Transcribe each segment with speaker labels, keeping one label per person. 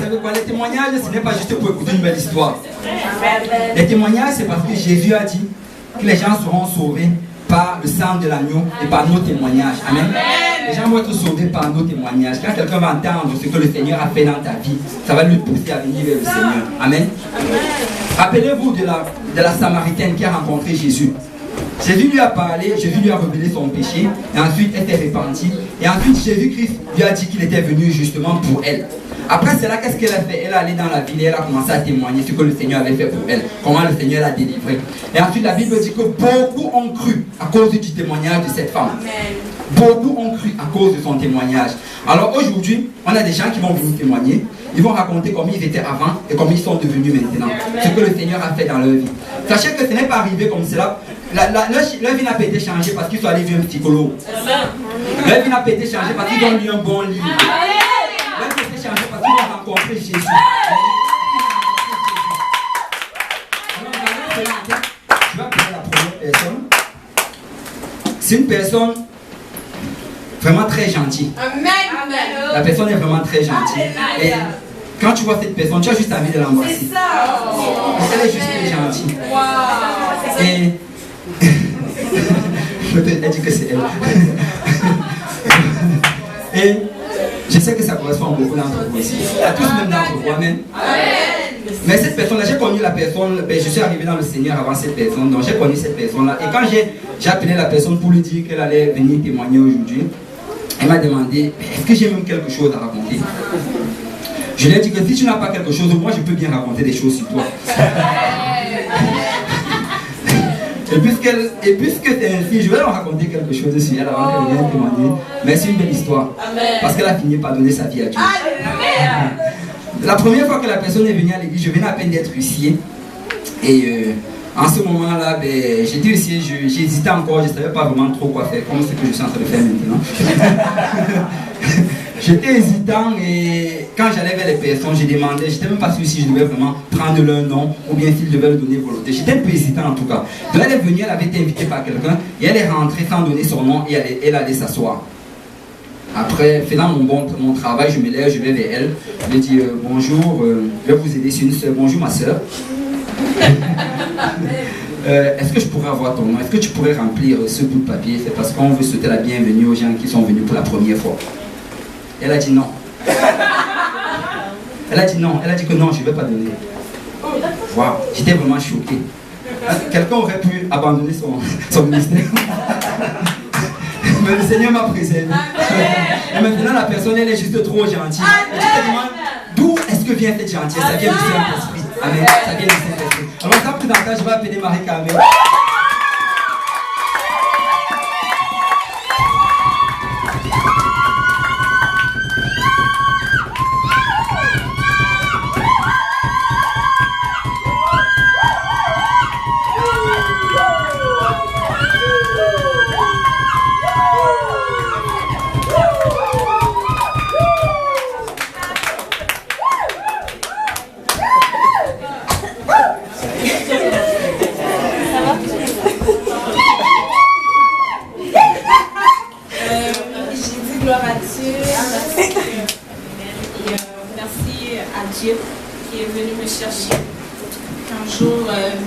Speaker 1: savez quoi, les témoignages, ce n'est pas juste pour écouter une belle histoire. Les témoignages, c'est parce que Jésus a dit que les gens seront sauvés par le sang de l'agneau et par nos témoignages. Amen. Les gens vont être sauvés par nos témoignages. Quand quelqu'un va entendre ce que le Seigneur a fait dans ta vie, ça va lui pousser à venir vers le Seigneur. Amen. Rappelez-vous de la Samaritaine qui a rencontré Jésus. Jésus lui a parlé, Jésus lui a révélé son péché, et ensuite elle s'est repentie. Et ensuite Jésus-Christ lui a dit qu'il était venu justement pour elle. Après cela, qu'est-ce qu'elle a fait? Elle est allée dans la ville et elle a commencé à témoigner ce que le Seigneur avait fait pour elle, comment le Seigneur l'a délivrée. Et ensuite la Bible dit que beaucoup ont cru à cause du témoignage de cette femme. Beaucoup ont cru à cause de son témoignage. Alors aujourd'hui, on a des gens qui vont venir témoigner. Ils vont raconter comment ils étaient avant et comment ils sont devenus maintenant. Ce que le Seigneur a fait dans leur vie. Sachez que ce n'est pas arrivé comme cela. Leur vie n'a pas été changée parce qu'ils sont allés voir un psychologue. Leur vie n'a pas été changée parce qu'ils ont lu un bon livre. Leur vie a été changée parce qu'ils ont rencontré Jésus. Je vais appeler la première personne. C'est une personne vraiment très gentille. La personne est vraiment très gentille. Et quand tu vois cette personne, tu as juste envie de l'embrasser. Elle est juste très gentille. Et elle dit que c'est elle. Et je sais que ça correspond à beaucoup d'entre vous aussi. À tous même d'entre vous, amen. Mais cette personne-là, j'ai connu la personne, je suis arrivé dans le Seigneur avant cette personne, donc j'ai connu cette personne-là. Et quand j'ai appelé la personne pour lui dire qu'elle allait venir témoigner aujourd'hui, elle m'a demandé, est-ce que j'ai même quelque chose à raconter? Je lui ai dit que si tu n'as pas quelque chose, moi je peux bien raconter des choses sur toi. Et puisque c'est ainsi, je vais leur raconter quelque chose sur elle avant qu'elle vienne témoigner. Mais c'est une belle histoire. Parce qu'elle a fini par donner sa vie à Dieu. La première fois que la personne est venue à l'église, je venais à peine d'être huissier. Et en ce moment-là, j'étais huissier, j'hésitais encore, je ne savais pas vraiment trop quoi faire, comme ce que je suis en train de faire maintenant. J'étais hésitant et quand j'allais vers les personnes, je demandais, je n'étais même pas sûr si je devais vraiment prendre leur nom ou bien s'ils devaient le donner volonté. J'étais un peu hésitant en tout cas. Donc elle est venue, elle avait été invitée par quelqu'un et elle est rentrée sans donner son nom et elle allait s'asseoir. Après, faisant mon travail, je me lève, je vais vers elle. Je lui dis bonjour, je vais vous aider, c'est une soeur. Bonjour ma soeur. Est-ce que je pourrais avoir ton nom? Est-ce que tu pourrais remplir ce bout de papier? C'est parce qu'on veut souhaiter la bienvenue aux gens qui sont venus pour la première fois. Elle a dit non. Elle a dit non. Elle a dit que non, je ne vais pas donner. Waouh, j'étais vraiment choqué. Quelqu'un aurait pu abandonner son ministère. Mais le Seigneur m'a préservé. Et maintenant, la personne, elle est juste trop gentille. Et tu te demandes, d'où est-ce que vient cette gentillesse? Ça vient du Saint-Esprit. Amen. Ça vient du Saint-Esprit. Alors, sans plus d'attente, je vais appeler Marie-Carmen.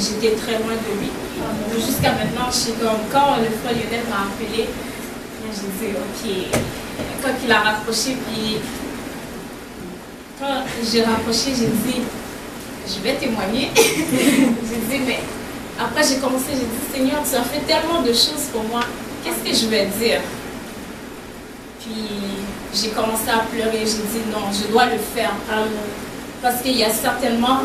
Speaker 2: J'étais très loin de lui. Jusqu'à maintenant, quand le frère Lionel m'a appelé, j'ai dit ok. Quand il a rapproché, puis quand j'ai rapproché, j'ai dit je vais témoigner. J'ai dit mais après j'ai commencé, j'ai dit Seigneur, tu as fait tellement de choses pour moi, qu'est-ce que je vais dire? Puis j'ai commencé à pleurer, j'ai dit non, je dois le faire. Parce qu'il y a certainement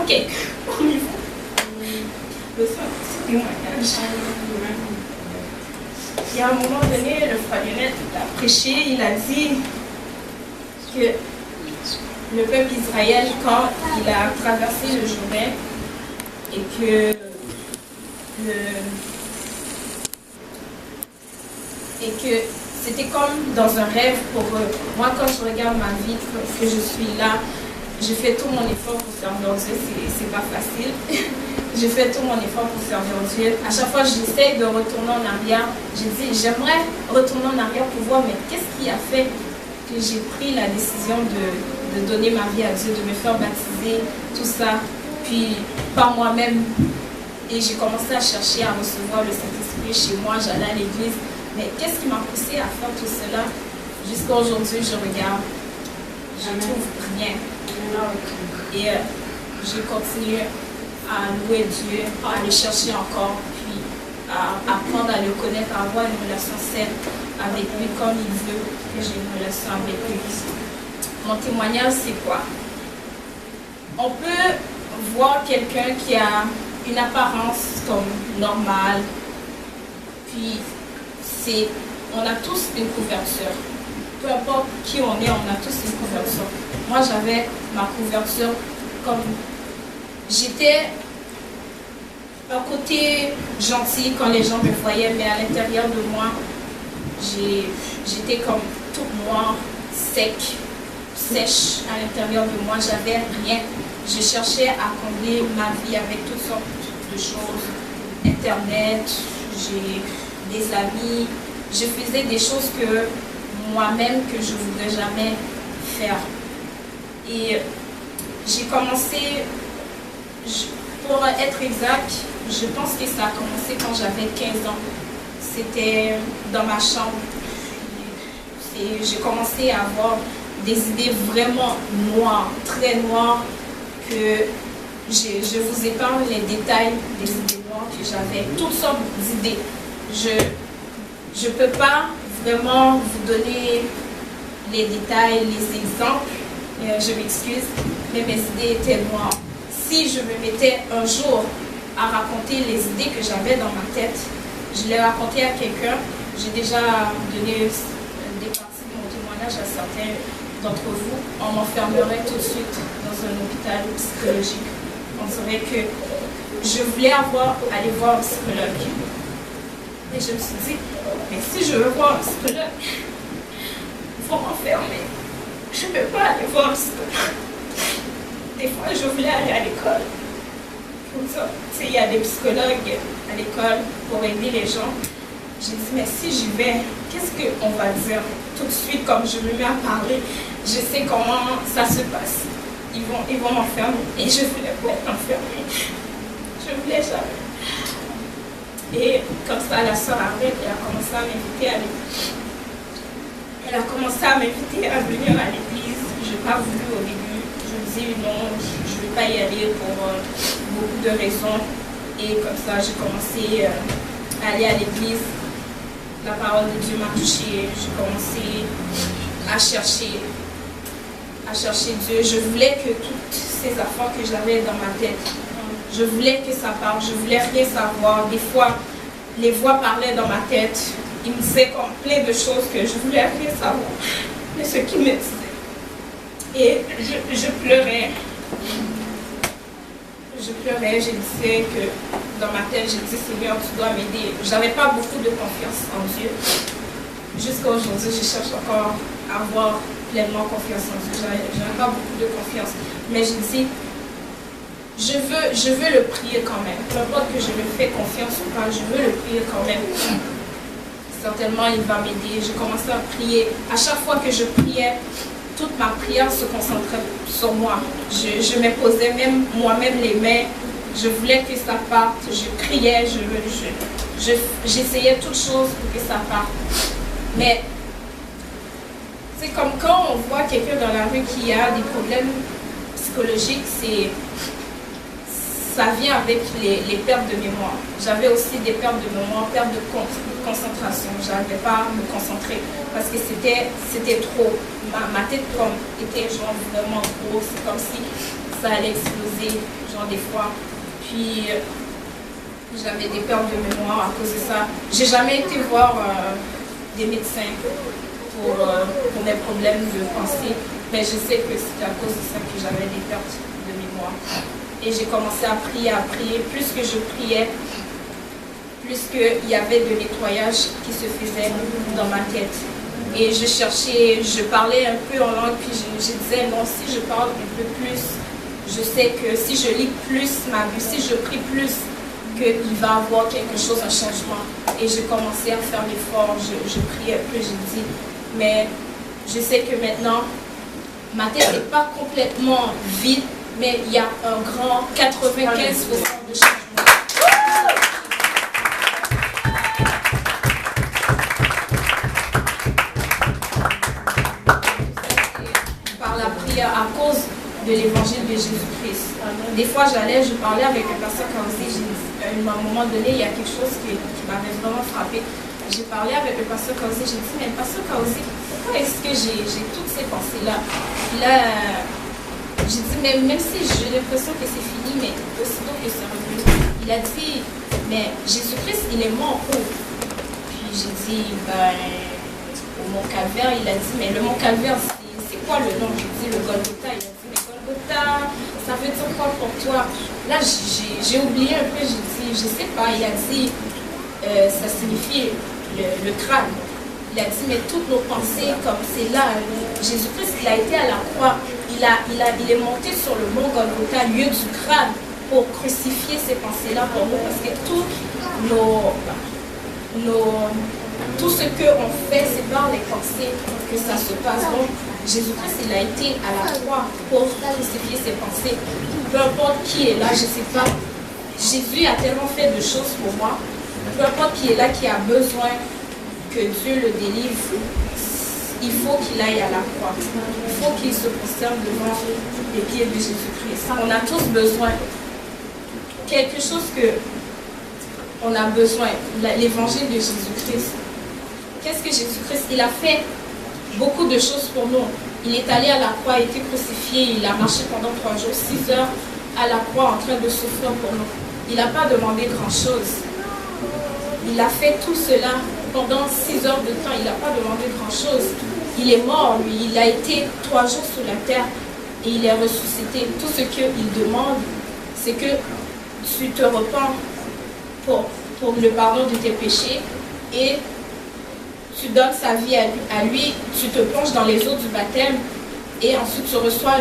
Speaker 2: quelqu'un au niveau de son témoignage. Et à un moment donné, le frère Lionel a prêché, il a dit que le peuple d'Israël, quand il a traversé le Jourdain, et que c'était comme dans un rêve pour eux. Moi, quand je regarde ma vie, que je suis là, je fais tout mon effort pour servir Dieu, c'est pas facile. j'ai fait tout mon effort pour servir Dieu. À chaque fois, j'essaie de retourner en arrière. J'ai dit, j'aimerais retourner en arrière pour voir, mais qu'est-ce qui a fait que j'ai pris la décision de donner ma vie à Dieu, de me faire baptiser, tout ça, puis par moi-même. Et j'ai commencé à chercher à recevoir le Saint-Esprit chez moi, j'allais à l'église. Mais qu'est-ce qui m'a poussé à faire tout cela? Jusqu'à aujourd'hui, je regarde, je ne trouve rien. Et je continue à louer Dieu, à le chercher encore, puis à apprendre à le connaître, à avoir une relation saine avec lui comme il veut que j'ai une relation avec lui. Mon témoignage, c'est quoi? On peut voir quelqu'un qui a une apparence comme normale, puis on a tous une couverture. Peu importe qui on est, on a tous une couverture. Moi, j'avais ma couverture comme... J'étais un côté gentil quand les gens me voyaient, mais à l'intérieur de moi, j'étais comme toute noire, sèche à l'intérieur de moi. J'avais rien. Je cherchais à combler ma vie avec toutes sortes de choses. Internet, j'ai des amis. Je faisais des choses que moi-même, que je ne voudrais jamais faire. Et j'ai commencé, pour être exact, je pense que ça a commencé quand j'avais 15 ans. C'était dans ma chambre. J'ai commencé à avoir des idées vraiment noires, très noires, que je vous épargne les détails des idées noires que j'avais, toutes sortes d'idées. Je ne peux pas vraiment vous donner les détails, les exemples, je m'excuse, mais mes idées étaient noires. Si je me mettais un jour à raconter les idées que j'avais dans ma tête, je les racontais à quelqu'un. J'ai déjà donné des parties de mon témoignage à certains d'entre vous. On m'enfermerait tout de suite dans un hôpital psychologique. On dirait que je voulais aller voir un psychologue. Et je me suis dit, mais si je veux voir un psychologue, il faut m'enfermer. Je ne peux pas aller voir un psychologue. Des fois, je voulais aller à l'école. Il y a des psychologues à l'école pour aider les gens. J'ai dit, mais si j'y vais, qu'est-ce qu'on va dire? Tout de suite, comme je me mets à parler, je sais comment ça se passe. Ils vont m'enfermer. Et je voulais pas être enfermée. Je voulais jamais. Et comme ça, la soeur Arlette, elle a commencé à m'inviter à l'église. Elle a commencé à m'inviter à venir à l'église. Je n'ai pas voulu au début. Je me disais non, je ne vais pas y aller pour beaucoup de raisons. Et comme ça, j'ai commencé à aller à l'église. La parole de Dieu m'a touchée. J'ai commencé à chercher Dieu. Je voulais que toutes ces affaires que j'avais dans ma tête, je voulais que ça parle, je voulais rien savoir. Des fois, les voix parlaient dans ma tête. Ils me disaient comme plein de choses que je voulais rien savoir. Mais ce qu'ils me disaient. Et je pleurais. Je disais que dans ma tête, j'ai dit, Seigneur, tu dois m'aider. Je n'avais pas beaucoup de confiance en Dieu. Jusqu'à aujourd'hui, je cherche encore à avoir pleinement confiance en Dieu. Je n'avais pas beaucoup de confiance. Mais je dis, je veux le prier quand même. Peu importe que je lui fais confiance ou pas, je veux le prier quand même. Certainement, il va m'aider. J'ai commencé à prier. À chaque fois que je priais, toute ma prière se concentrait sur moi. Je m'imposais même moi-même les mains. Je voulais que ça parte. Je criais. J'essayais toutes choses pour que ça parte. Mais c'est comme quand on voit quelqu'un dans la rue qui a des problèmes psychologiques, ça vient avec les pertes de mémoire. J'avais aussi des pertes de mémoire, pertes de concentration. Je n'arrivais pas à me concentrer parce que c'était trop. Ma tête était genre vraiment grosse, comme si ça allait exploser, genre des fois. Puis j'avais des pertes de mémoire à cause de ça. J'ai jamais été voir des médecins pour mes problèmes de pensée, mais je sais que c'était à cause de ça que j'avais des pertes de mémoire. Et j'ai commencé à prier. Plus que je priais, plus qu'il y avait de nettoyage qui se faisait dans ma tête. Et je parlais un peu en langue, puis je disais, non, si je parle un peu plus je sais que si je lis plus ma Bible, si je prie plus, qu'il va y avoir quelque chose, un changement. Et j'ai commencé à faire l'effort, je priais un peu, j'ai dit, mais je sais que maintenant, ma tête n'est pas complètement vide, mais il y a un grand 95% de changement. Par la prière, à cause de l'évangile de Jésus-Christ. Des fois, je parlais avec le pasteur Kaozi, à un moment donné, il y a quelque chose qui m'avait vraiment frappé. J'ai parlé avec le pasteur Kaozi, j'ai dit, mais pasteur Kaozi, pourquoi est-ce que j'ai toutes ces pensées-là? Puis là, j'ai dit, mais même si j'ai l'impression que c'est fini, mais aussitôt que c'est revenu, il a dit, mais Jésus-Christ, il est mort où? Puis j'ai dit, ben, au Mont Calvaire, il a dit, mais le Mont Calvaire, c'est quoi le nom? J'ai dit, le Golgotha. Il a dit, mais Golgotha, ça veut dire quoi pour toi? Là, j'ai oublié un peu, j'ai dit, je sais pas, il a dit, ça signifie le crâne. Il a dit, mais toutes nos pensées, comme c'est là, Jésus-Christ, il a été à la croix, il est monté sur le mont Golgotha, lieu du crâne, pour crucifier ces pensées-là pour nous, parce que tout ce qu'on fait, c'est par les pensées que ça se passe. Donc, Jésus-Christ, il a été à la croix pour crucifier ses pensées. Peu importe qui est là, je ne sais pas. Jésus a tellement fait de choses pour moi. Peu importe qui est là, qui a besoin que Dieu le délivre, il faut qu'il aille à la croix. Il faut qu'il se prosterne devant les pieds de Jésus-Christ. On a tous besoin. Quelque chose que on a besoin, l'évangile de Jésus-Christ. Qu'est-ce que Jésus-Christ? Il a fait beaucoup de choses pour nous. Il est allé à la croix, il a été crucifié, il a marché pendant 3 jours, 6 heures à la croix en train de souffrir pour nous. Il n'a pas demandé grand-chose. Il a fait tout cela pendant 6 heures de temps. Il n'a pas demandé grand-chose. Il est mort, lui. Il a été 3 jours sur la terre et il est ressuscité. Tout ce qu'il demande, c'est que tu te repens pour le pardon de tes péchés et tu donnes sa vie à lui, tu te plonges dans les eaux du baptême et ensuite tu reçois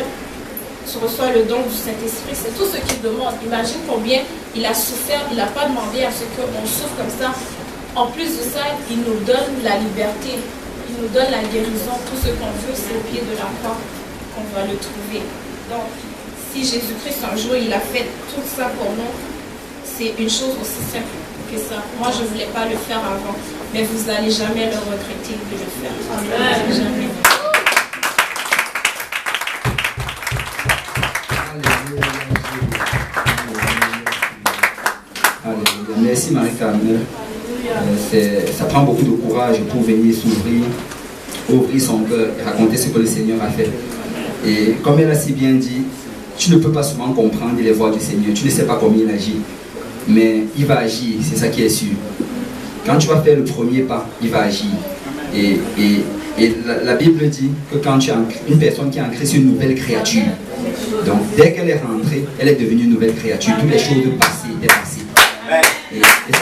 Speaker 2: le don du Saint-Esprit. C'est tout ce qu'il demande. Imagine combien il a souffert, il n'a pas demandé à ce qu'on souffre comme ça. En plus de ça, il nous donne la liberté, il nous donne la guérison. Tout ce qu'on veut, c'est au pied de la croix qu'on va le trouver. Donc, si Jésus-Christ un jour, il a fait tout ça pour nous, c'est une chose aussi simple que ça. Moi, je ne voulais pas le faire avant, mais vous n'allez jamais le regretter de le faire. Amen. Jamais.
Speaker 1: Alléluia. Merci Marie-Carmel. Ça prend beaucoup de courage pour venir s'ouvrir, ouvrir son cœur et raconter ce que le Seigneur a fait. Et comme elle a si bien dit, tu ne peux pas souvent comprendre les voies du Seigneur. Tu ne sais pas comment il agit. Mais il va agir, c'est ça qui est sûr. Quand tu vas faire le premier pas, il va agir. Et la Bible dit que quand tu as une personne qui est en Christ, c'est une nouvelle créature. Donc dès qu'elle est rentrée, elle est devenue une nouvelle créature. Toutes les choses de passé étaient passées. Et ça